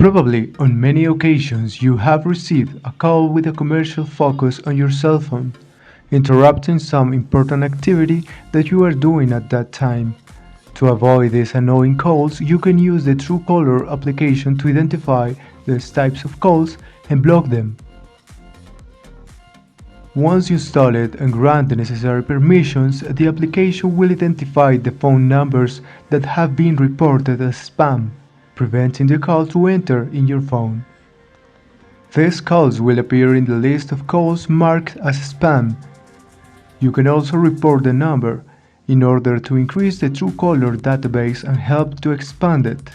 Probably on many occasions you have received a call with a commercial focus on your cell phone, interrupting some important activity that you are doing at that time. To avoid these annoying calls, you can use the Truecaller application to identify these types of calls and block them. Once you install it and grant the necessary permissions, the application will identify the phone numbers that have been reported as spam, preventing the call to enter in your phone. These calls will appear in the list of calls marked as spam. You can also report the number in order to increase the Truecaller database and help to expand it.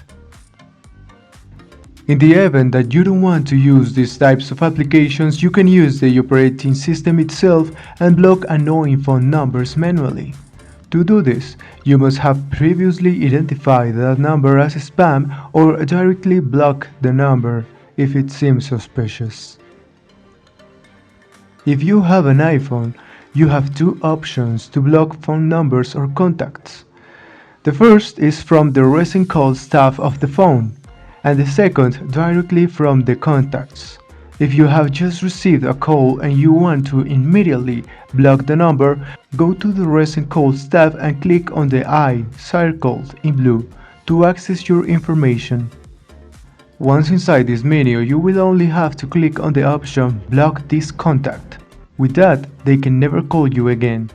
In the event that you don't want to use these types of applications, you can use the operating system itself and block annoying phone numbers manually. To do this, you must have previously identified that number as spam or directly block the number if it seems suspicious. If you have an iPhone, you have two options to block phone numbers or contacts. The first is from the recent call staff of the phone, and the second directly from the contacts. If you have just received a call and you want to immediately block the number, go to the recent calls tab and click on the eye circled in blue to access your information. Once inside this menu, you will only have to click on the option Block this contact. With that, they can never call you again.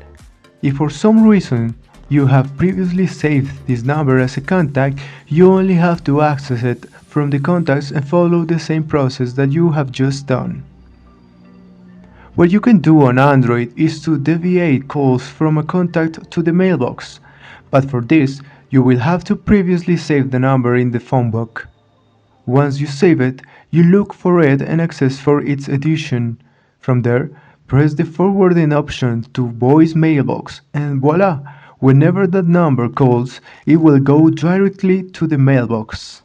If for some reason you have previously saved this number as a contact, you only have to access it from the contacts and follow the same process that you have just done. What you can do on Android is to deviate calls from a contact to the mailbox, but for this, you will have to previously save the number in the phone book. Once you save it, you look for it and access for its addition. From there, press the forwarding option to voice mailbox and voila! Whenever that number calls, it will go directly to the mailbox.